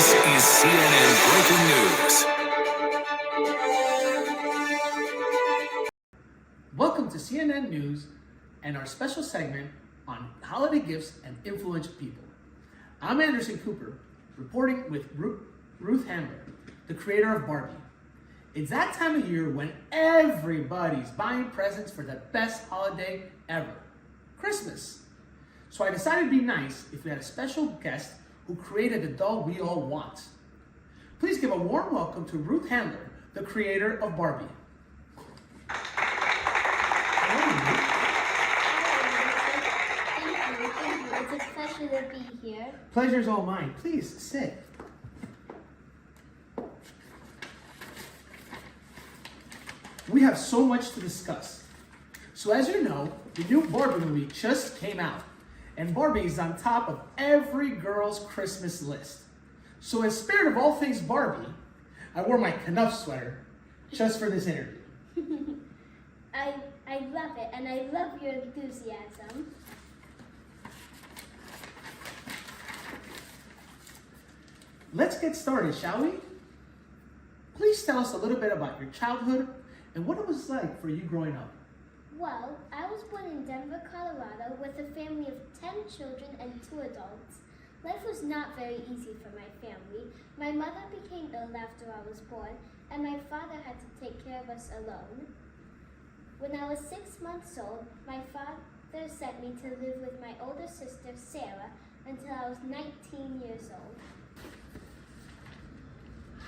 This is CNN Breaking News. Welcome to CNN News and our special segment on holiday gifts and influential people. I'm Anderson Cooper, reporting with Ruth Handler, the creator of Barbie. It's that time of year when everybody's buying presents for the best holiday ever, Christmas. So I decided it'd be nice if we had a special guest who created the doll we all want. Please give a warm welcome to Ruth Handler, the creator of Barbie. It's a pleasure to be here. Pleasure's all mine. Please sit. We have so much to discuss. So as you know, the new Barbie movie just came out, and Barbie is on top of every girl's Christmas list. So in spirit of all things Barbie, I wore my Knuff sweater just for this interview. I love it, and I love your enthusiasm. Let's get started, shall we? Please tell us a little bit about your childhood and what it was like for you growing up. Well, I was born in Denver, Colorado, with a family of 10 children and 2 adults. Life was not very easy for my family. My mother became ill after I was born, and my father had to take care of us alone. When I was 6 months old, my father sent me to live with my older sister, Sarah, until I was 19 years old.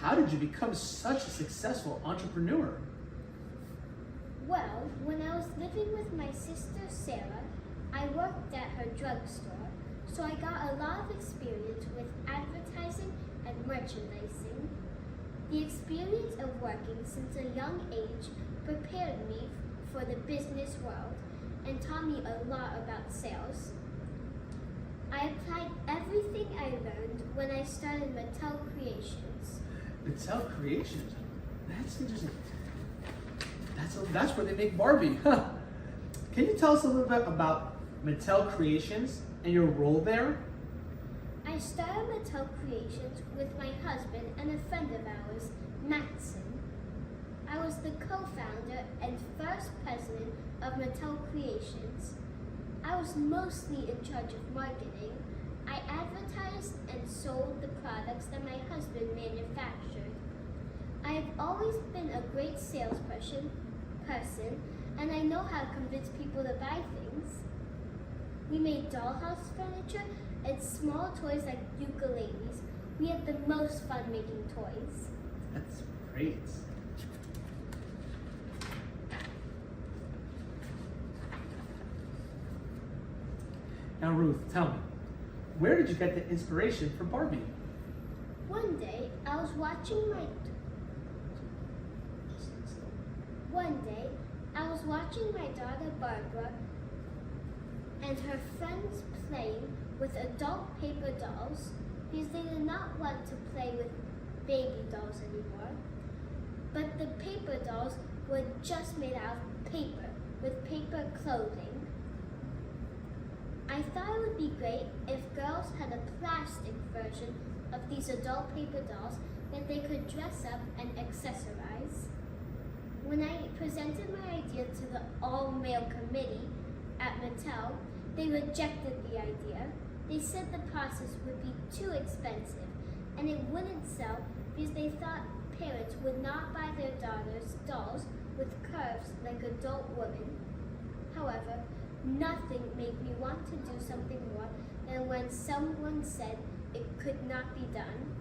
How did you become such a successful entrepreneur? Well, when I was living with my sister Sarah, I worked at her drugstore, so I got a lot of experience with advertising and merchandising. The experience of working since a young age prepared me for the business world and taught me a lot about sales. I applied everything I learned when I started Mattel Creations. Mattel Creations? That's interesting. That's where they make Barbie, huh? Can you tell us a little bit about Mattel Creations and your role there? I started Mattel Creations with my husband and a friend of ours, Matson. I was the co-founder and first president of Mattel Creations. I was mostly in charge of marketing. I advertised and sold the products that my husband manufactured. I have always been a great salesperson, and I know how to convince people to buy things. We made dollhouse furniture and small toys like ukuleles. We had the most fun making toys. That's great. Now Ruth, tell me, where did you get the inspiration for Barbie? One day, I was watching my daughter Barbara and her friends playing with adult paper dolls because they did not want to play with baby dolls anymore. But the paper dolls were just made out of paper, with paper clothing. I thought it would be great if girls had a plastic version of these adult paper dolls that they could dress up and accessorize. When I presented my idea to the all-male committee at Mattel, they rejected the idea. They said the process would be too expensive and it wouldn't sell because they thought parents would not buy their daughters dolls with curves like adult women. However, nothing made me want to do something more than when someone said it could not be done.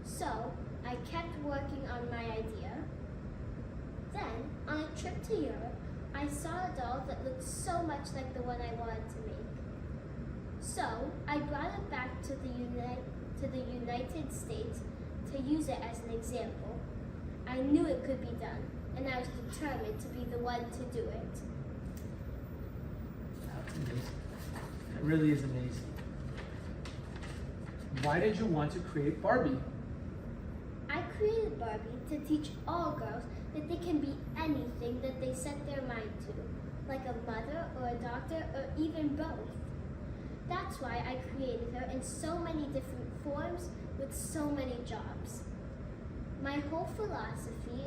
So, I kept working on my idea. Then, on a trip to Europe, I saw a doll that looked so much like the one I wanted to make. So, I brought it back to the United States to use it as an example. I knew it could be done, and I was determined to be the one to do it. That's amazing. It really is amazing. Why did you want to create Barbie? I created Barbie to teach all girls that they can be anything that they set their mind to, like a mother or a doctor or even both. That's why I created her in so many different forms with so many jobs. My whole philosophy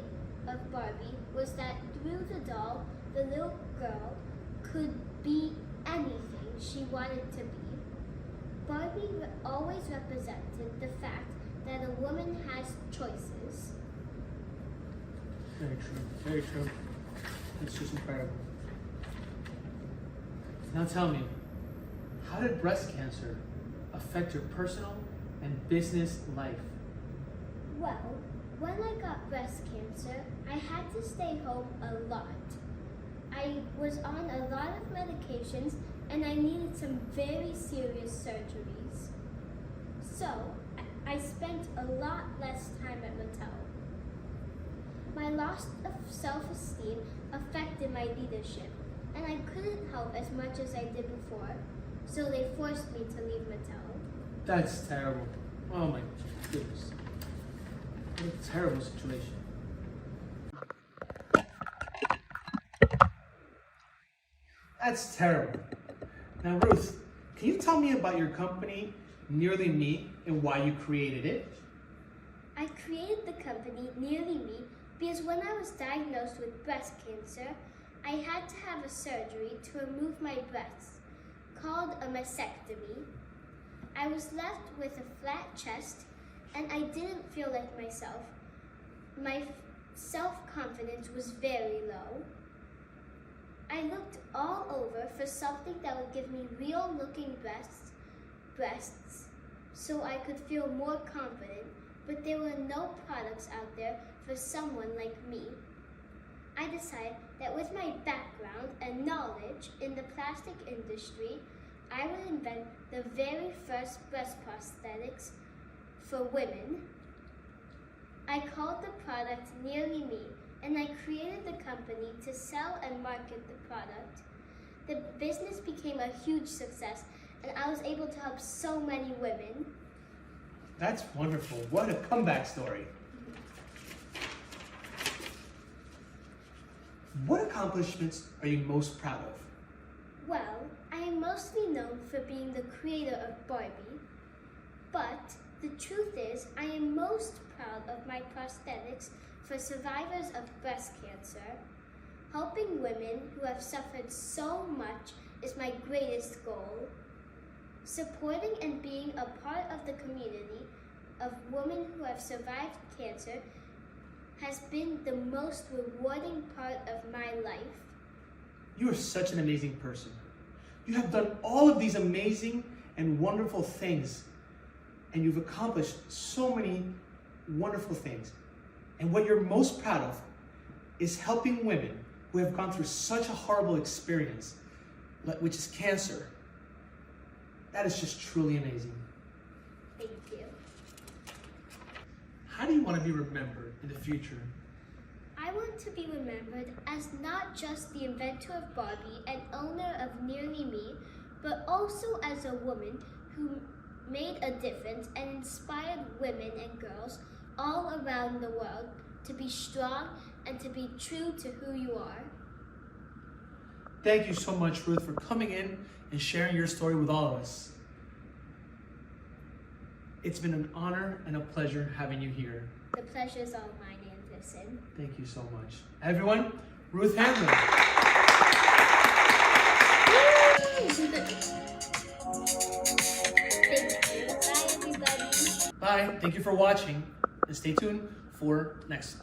of Barbie was that through the doll, the little girl could be anything she wanted to be. Barbie always represented the fact that a woman has choices. Very true, very true. It's just incredible. Now tell me, how did breast cancer affect your personal and business life? Well, when I got breast cancer, I had to stay home a lot. I was on a lot of medications and I needed some very serious surgeries. So, I spent a lot less time at Mattel. My loss of self-esteem affected my leadership, and I couldn't help as much as I did before, so they forced me to leave Mattel. That's terrible. Oh my goodness. What a terrible situation. That's terrible. Now, Ruth, can you tell me about your company, Nearly Me, and why you created it? I created the company Nearly Me because when I was diagnosed with breast cancer, I had to have a surgery to remove my breasts, called a mastectomy. I was left with a flat chest and I didn't feel like myself. My self-confidence was very low. I looked all over for something that would give me real-looking breasts, so I could feel more confident, but there were no products out there for someone like me. I decided that with my background and knowledge in the plastic industry, I would invent the very first breast prosthetics for women. I called the product Nearly Me, and I created the company to sell and market the product. The business became a huge success, and I was able to help so many women. That's wonderful. What a comeback story. What accomplishments are you most proud of? Well, I am mostly known for being the creator of Barbie, but the truth is I am most proud of my prosthetics for survivors of breast cancer. Helping women who have suffered so much is my greatest goal. Supporting and being a part of the community of women who have survived cancer has been the most rewarding part of my life. You are such an amazing person. You have done all of these amazing and wonderful things, and you've accomplished so many wonderful things. And what you're most proud of is helping women who have gone through such a horrible experience, which is cancer. That is just truly amazing. Thank you. How do you want to be remembered in the future? I want to be remembered as not just the inventor of Barbie and owner of Nearly Me, but also as a woman who made a difference and inspired women and girls all around the world to be strong and to be true to who you are. Thank you so much, Ruth, for coming in and sharing your story with all of us. It's been an honor and a pleasure having you here. The pleasure's all mine, Anderson. Thank you so much. Everyone, Ruth Handler. Thank you. Bye, everybody. Bye. Thank you for watching, and stay tuned for next